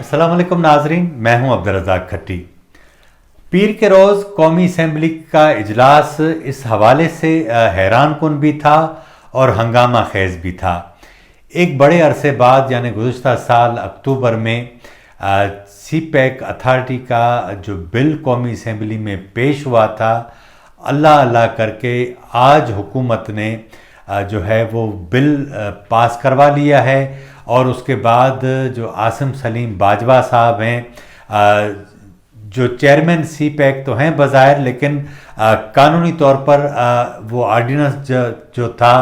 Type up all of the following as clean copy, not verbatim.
अस्सलाम वालेकुम नाजरीन, मैं हूं अब्दुल रज़ाक खट्टी। पीर के रोज़ कौमी असम्बली का इजलास इस हवाले से हैरान कुन भी था और हंगामा खेज़ भी था। एक बड़े अरसे बाद यानी गुज़श्ता साल अक्टूबर में सी पैक अथॉरिटी का जो बिल कौमी असम्बली में पेश हुआ था, अल्लाह अल्लाह करके आज हुकूमत ने जो है वो बिल पास करवा लिया है। और उसके बाद जो आसिम सलीम बाजवा साहब हैं, जो चेयरमैन सी पैक तो हैं बज़ाहिर, लेकिन कानूनी तौर पर वो आर्डिनेंस जो था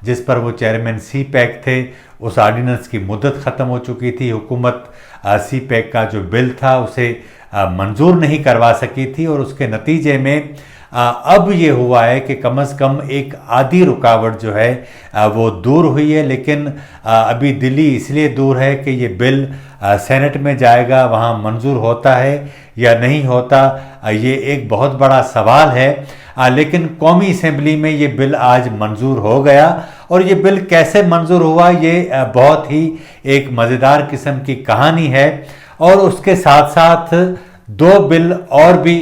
जिस पर वो चेयरमैन सी पैक थे, उस आर्डिनेंस की मुद्दत ख़त्म हो चुकी थी। हुकूमत सी पैक का जो बिल था उसे मंजूर नहीं करवा सकी थी और उसके नतीजे में अब ये हुआ है कि कम से कम एक आधी रुकावट जो है वो दूर हुई है। लेकिन अभी दिल्ली इसलिए दूर है कि ये बिल सेनेट में जाएगा, वहाँ मंजूर होता है या नहीं होता, ये एक बहुत बड़ा सवाल है। लेकिन कौमी असम्बली में ये बिल आज मंजूर हो गया। और ये बिल कैसे मंजूर हुआ, ये बहुत ही एक मज़ेदार किस्म की कहानी है। और उसके साथ साथ दो बिल और भी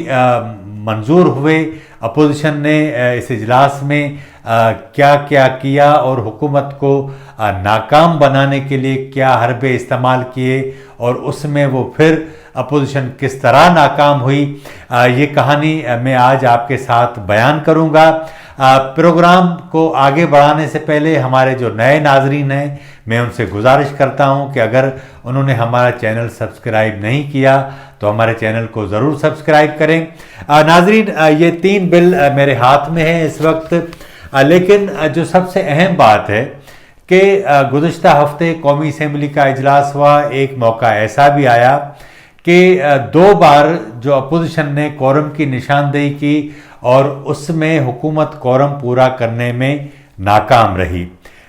मंजूर हुए। अपोजिशन ने इस इजलास में क्या क्या किया और हुकूमत को नाकाम बनाने के लिए क्या हरबे इस्तेमाल किए और उसमें वो फिर अपोजिशन किस तरह नाकाम हुई, ये कहानी मैं आज आपके साथ बयान करूँगा। प्रोग्राम को आगे बढ़ाने से पहले हमारे जो नए नाजरीन हैं, मैं उनसे गुजारिश करता हूं कि अगर उन्होंने हमारा चैनल सब्सक्राइब नहीं किया तो हमारे चैनल को ज़रूर सब्सक्राइब करें। नाजरीन, ये 3 बिल मेरे हाथ में हैं इस वक्त, लेकिन जो सबसे अहम बात है कि गुज़श्ता हफ्ते कौमी असम्बली का इजलास हुआ। एक मौका ऐसा भी आया कि 2 बार जो अपोजिशन ने कोरम की निशानदेही की और उसमें हुकूमत कोरम पूरा करने में नाकाम रही।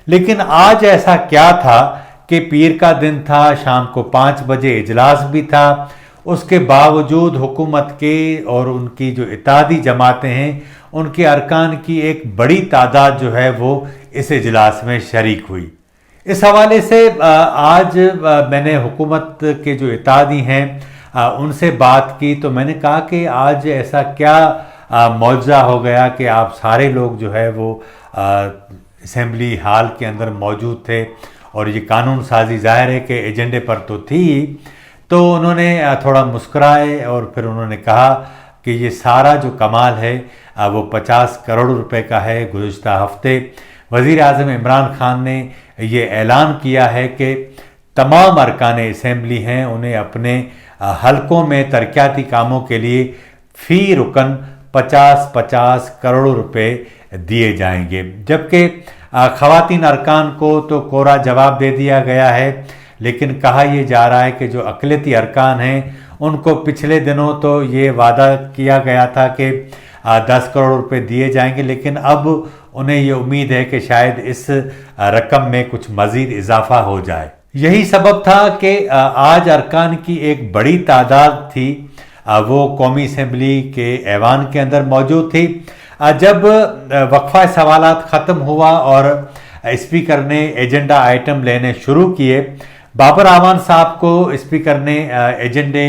लेकिन आज ऐसा क्या था कि पीर का दिन था, शाम को 5 बजे इजलास भी था, उसके बावजूद हुकूमत के और उनकी जो इत्तेहादी जमातें हैं उनके अरकान की एक बड़ी तादाद जो है वो इस इजलास में शरीक हुई। इस हवाले से आज मैंने हुकूमत के जो इत्तेहादी हैं उनसे बात की तो मैंने कहा कि आज ऐसा क्या मौजज़ा हो गया कि आप सारे लोग जो है वो असम्बली हाल के अंदर मौजूद थे और ये कानून साजी ज़ाहिर है कि एजेंडे पर तो थी। तो उन्होंने थोड़ा मुस्कुराए और फिर उन्होंने कहा कि ये सारा जो कमाल है वो 50 करोड़ रुपए का है। गुज़श्ता हफ्ते वज़ीर आज़म इमरान खान ने ये ऐलान किया है कि तमाम अरकान असम्बली हैं उन्हें अपने हलकों में तरक्याती कामों के लिए फ़ी रुकन 50-50 करोड़ रुपए दिए जाएंगे। जबकि ख़वातीन अरकान को तो कोरा जवाब दे दिया गया है, लेकिन कहा यह जा रहा है कि जो अक़लियती अरकान हैं उनको पिछले दिनों तो ये वादा किया गया था कि 10 करोड़ रुपए दिए जाएंगे, लेकिन अब उन्हें ये उम्मीद है कि शायद इस रकम में कुछ मज़ीद इजाफा हो जाए। यही सबब था कि आज अरकान की एक बड़ी तादाद थी वो कौमी असम्बली के ऐवान के अंदर मौजूद थी। जब वक्फा सवालात ख़त्म हुआ और स्पीकर ने एजेंडा आइटम लेने शुरू किए, बाबर आवान साहब को स्पीकर ने एजेंडे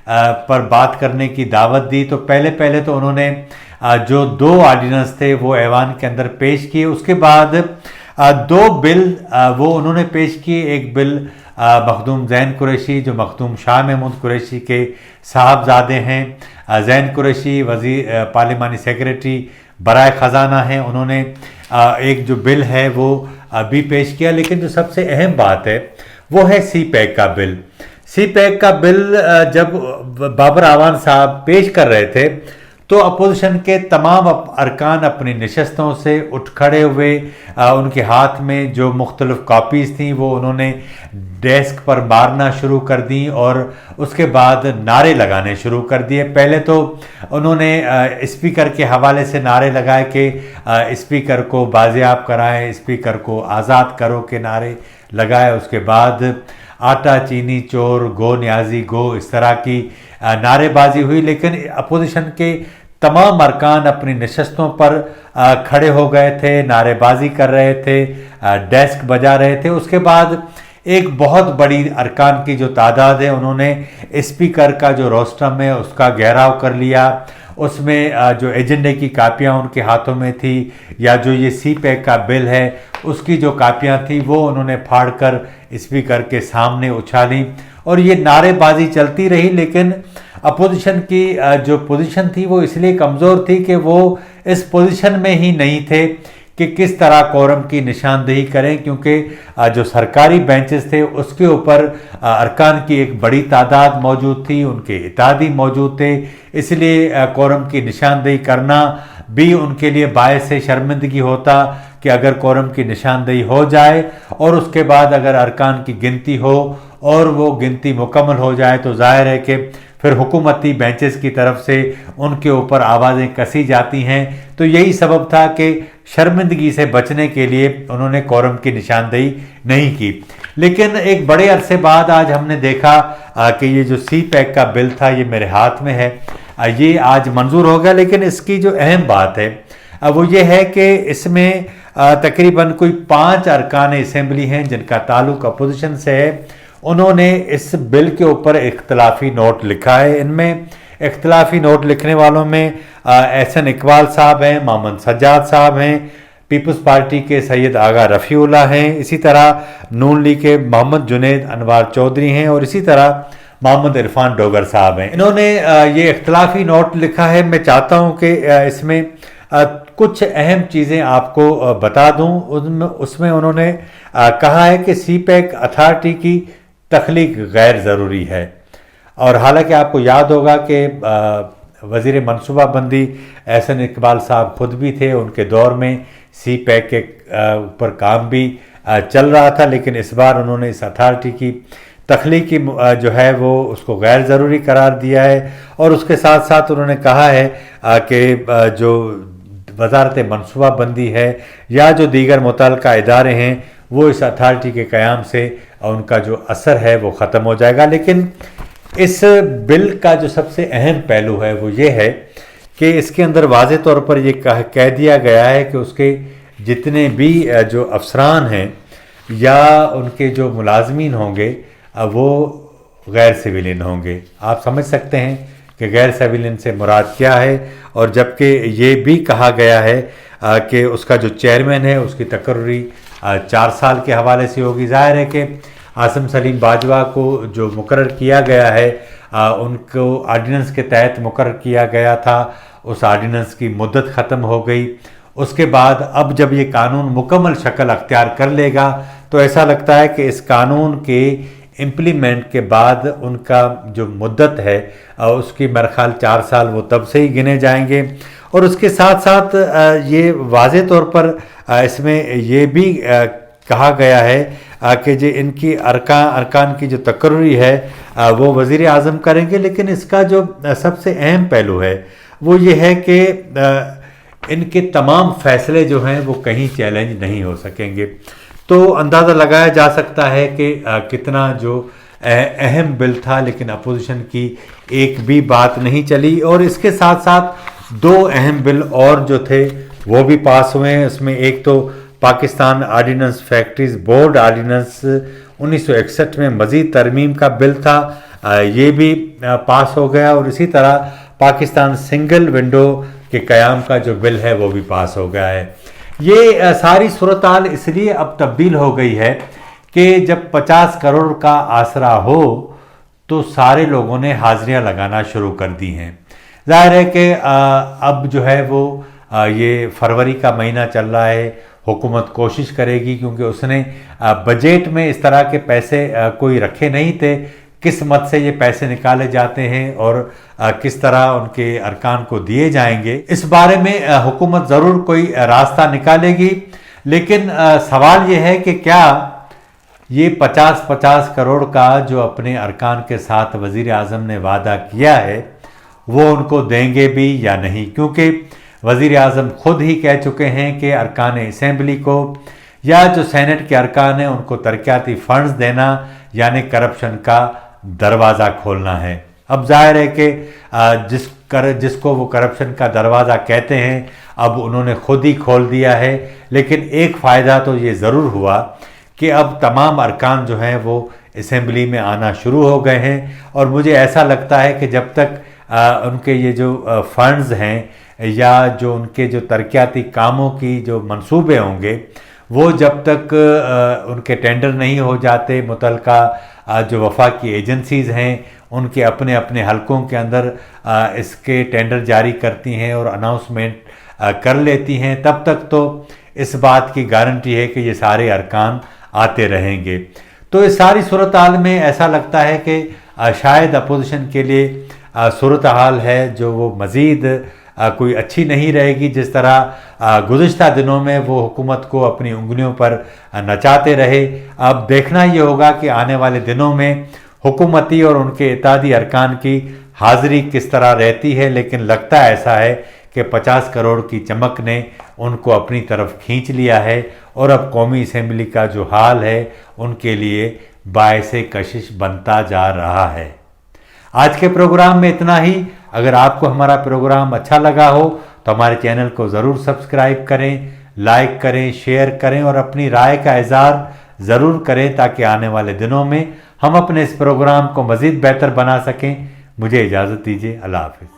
पर बात करने की दावत दी। तो पहले तो उन्होंने जो 2 ऑर्डिनेंस थे वो ऐवान के अंदर पेश किए। उसके बाद 2 बिल वो उन्होंने पेश किए। एक बिल मखदूम ज़ैन कुरैशी जो मखदूम शाह महमूद कुरैशी के साहबजादे हैं। ज़ैन कुरैशी वज़ीर पार्लिमानी सेक्रेटरी बराए ख़जाना हैं, उन्होंने एक जो बिल है वो भी पेश किया। लेकिन जो सबसे अहम बात है वो है सी पैक का बिल। सी पैक का बिल जब बाबर आवान साहब पेश कर रहे थे تو اپوزیشن کے تمام ارکان اپنی نشستوں سے اٹھ کھڑے ہوئے، ان کے ہاتھ میں جو مختلف کاپیز تھیں وہ انہوں نے ڈیسک پر مارنا شروع کر دیں اور اس کے بعد نعرے لگانے شروع کر دیے۔ پہلے تو انہوں نے اسپیکر کے حوالے سے نعرے لگائے کہ اسپیکر کو بازیاب کرائیں، اسپیکر کو آزاد کرو کے نعرے لگائے۔ اس کے بعد آٹا چینی چور، گو نیازی گو، اس طرح کی نعرے بازی ہوئی، لیکن اپوزیشن کے تمام ارکان اپنی نشستوں پر کھڑے ہو گئے تھے، نعرے بازی کر رہے تھے، ڈیسک بجا رہے تھے۔ اس کے بعد ایک بہت بڑی ارکان کی جو تعداد ہے انہوں نے اسپیکر کا جو روسٹرم ہے اس کا گھیراؤ کر لیا، اس میں جو ایجنڈے کی کاپیاں ان کے ہاتھوں میں تھی یا جو یہ سی پیک کا بل ہے اس کی جو کاپیاں تھیں وہ انہوں نے پھاڑ کر اسپیکر کے سامنے اچھالی، اور یہ نعرے بازی چلتی رہی۔ لیکن اپوزیشن کی جو پوزیشن تھی وہ اس لیے کمزور تھی کہ وہ اس پوزیشن میں ہی نہیں تھے کہ کس طرح کورم کی نشاندہی کریں، کیونکہ جو سرکاری بینچز تھے اس کے اوپر ارکان کی ایک بڑی تعداد موجود تھی، ان کے اتحادی موجود تھے، اس لیے کورم کی نشاندہی کرنا بھی ان کے لیے باعث شرمندگی ہوتا کہ اگر کورم کی نشاندہی ہو جائے اور اس کے بعد اگر ارکان کی گنتی ہو اور وہ گنتی مکمل ہو جائے تو ظاہر ہے کہ پھر حکومتی بینچز کی طرف سے ان کے اوپر آوازیں کسی جاتی ہیں۔ تو یہی سبب تھا کہ شرمندگی سے بچنے کے لیے انہوں نے کورم کی نشاندہی نہیں کی۔ لیکن ایک بڑے عرصے بعد آج ہم نے دیکھا کہ یہ جو سی پیک کا بل تھا یہ میرے ہاتھ میں ہے، یہ آج منظور ہو گیا، لیکن اس کی جو اہم بات ہے وہ یہ ہے کہ اس میں تقریباً کوئی 5 ارکان اسمبلی ہیں جن کا تعلق اپوزیشن سے ہے۔ انہوں نے اس بل کے اوپر اختلافی نوٹ لکھا ہے۔ ان میں اختلافی نوٹ لکھنے والوں میں احسن اقبال صاحب ہیں، محمد سجاد صاحب ہیں، پیپلز پارٹی کے سید آغا رفیع اللہ ہیں، اسی طرح نون لیگ کے محمد جنید انوار چودھری ہیں، اور اسی طرح محمد عرفان ڈوگر صاحب ہیں۔ انہوں نے یہ اختلافی نوٹ لکھا ہے۔ میں چاہتا ہوں کہ اس میں کچھ اہم چیزیں آپ کو بتا دوں۔ اس میں انہوں نے کہا ہے کہ سی پیک اتھارٹی کی تخلیق غیر ضروری ہے، اور حالانکہ آپ کو یاد ہوگا کہ وزیر منصوبہ بندی احسن اقبال صاحب خود بھی تھے، ان کے دور میں سی پیک کے اوپر کام بھی چل رہا تھا، لیکن اس بار انہوں نے اس اتھارٹی کی تخلیقی جو ہے وہ اس کو غیر ضروری قرار دیا ہے، اور اس کے ساتھ ساتھ انہوں نے کہا ہے کہ جو وزارت منصوبہ بندی ہے یا جو دیگر متعلقہ ادارے ہیں وہ اس اتھارٹی کے قیام سے ان کا جو اثر ہے وہ ختم ہو جائے گا۔ لیکن اس بل کا جو سب سے اہم پہلو ہے وہ یہ ہے کہ اس کے اندر واضح طور پر یہ کہہ دیا گیا ہے کہ اس کے جتنے بھی جو افسران ہیں یا ان کے جو ملازمین ہوں گے وہ غیر سویلین ہوں گے۔ آپ سمجھ سکتے ہیں کہ غیر سویلین سے مراد کیا ہے، اور جبکہ یہ بھی کہا گیا ہے کہ اس کا جو چیئرمین ہے اس کی تقرری 4 سال کے حوالے سے ہوگی۔ ظاہر ہے کہ عاصم سلیم باجوہ کو جو مقرر کیا گیا ہے ان کو آرڈیننس کے تحت مقرر کیا گیا تھا، اس آرڈیننس کی مدت ختم ہو گئی۔ اس کے بعد اب جب یہ قانون مکمل شکل اختیار کر لے گا تو ایسا لگتا ہے کہ اس قانون کے امپلیمنٹ کے بعد ان کا جو مدت ہے اس کی میرا خیال 4 سال وہ تب سے ہی گنے جائیں گے۔ اور اس کے ساتھ ساتھ یہ واضح طور پر اس میں یہ بھی کہا گیا ہے کہ جو ان کی ارکان کی جو تقرری ہے وہ وزیر اعظم کریں گے، لیکن اس کا جو سب سے اہم پہلو ہے وہ یہ ہے کہ ان کے تمام فیصلے جو ہیں وہ کہیں چیلنج نہیں ہو سکیں گے۔ تو اندازہ لگایا جا سکتا ہے کہ کتنا جو اہم بل تھا، لیکن اپوزیشن کی ایک بھی بات نہیں چلی۔ اور اس کے ساتھ ساتھ 2 اہم بل اور جو تھے وہ بھی پاس ہوئے ہیں۔ اس میں ایک تو Pakistan ordinance factories board ordinance 1961 میں مزید ترمیم کا بل تھا، یہ بھی پاس ہو گیا، اور اسی طرح پاکستان سنگل ونڈو کے قیام کا جو بل ہے وہ بھی پاس ہو گیا ہے۔ یہ ساری صورتحال اس لیے اب تبدیل ہو گئی ہے کہ جب 50 کروڑ کا آسرا ہو تو سارے لوگوں نے حاضریاں لگانا شروع کر دی ہیں۔ ظاہر ہے کہ اب جو ہے وہ یہ فروری کا مہینہ چل رہا ہے، حکومت کوشش کرے گی، کیونکہ اس نے بجٹ میں اس طرح کے پیسے کوئی رکھے نہیں تھے किस मद से ये पैसे निकाले जाते हैं और किस तरह उनके अरकान को दिए जाएंगे, इस बारे में हुकूमत ज़रूर कोई रास्ता निकालेगी। लेकिन सवाल ये है कि क्या ये 50-50 करोड़ का जो अपने अरकान के साथ वज़ीर आज़म ने वादा किया है वो उनको देंगे भी या नहीं, क्योंकि वज़ीर आज़म खुद ही कह चुके हैं कि अरकान असेंबली को या जो सेनेट के अरकान हैं उनको तरक्याती फंड्स देना यानी करप्शन का दरवाज़ा खोलना है। अब जाहिर है कि जिसको वो करप्शन का दरवाज़ा कहते हैं अब उन्होंने खुद ही खोल दिया है। लेकिन एक फ़ायदा तो ये ज़रूर हुआ कि अब तमाम अरकान जो हैं वो असेंबली में आना शुरू हो गए हैं, और मुझे ऐसा लगता है कि जब तक उनके ये जो फंड्स हैं या जो उनके जो तरक्याती कामों की जो मंसूबे होंगे वो जब तक उनके टेंडर नहीं हो जाते, मुतलका जो वफाकी एजेंसीज़ हैं उनके अपने अपने हलकों के अंदर इसके टेंडर जारी करती हैं और अनाउंसमेंट कर लेती हैं, तब तक तो इस बात की गारंटी है कि ये सारे अरकान आते रहेंगे। तो इस सारी सूरत हाल में ऐसा लगता है कि शायद अपोजिशन के लिए सूरत हाल है जो वो मज़ीद कोई अच्छी नहीं रहेगी। जिस तरह गुज़िश्ता दिनों में वो हुकूमत को अपनी उंगलियों पर नचाते रहे, अब देखना ये होगा कि आने वाले दिनों में हुकूमती और उनके इत्तेहादी अरकान की हाज़िरी किस तरह रहती है। लेकिन लगता ऐसा है कि 50 करोड़ की चमक ने उनको अपनी तरफ खींच लिया है और अब कौमी असेंबली का जो हाल है उनके लिए बायसे कशिश बनता जा रहा है। आज के प्रोग्राम में इतना ही। अगर आपको हमारा प्रोग्राम अच्छा लगा हो तो हमारे चैनल को ज़रूर सब्सक्राइब करें, लाइक करें, शेयर करें और अपनी राय का इज़हार ज़रूर करें ताकि आने वाले दिनों में हम अपने इस प्रोग्राम को मज़ीद बेहतर बना सकें। मुझे इजाज़त दीजिए। अल्लाह हाफ़िज़।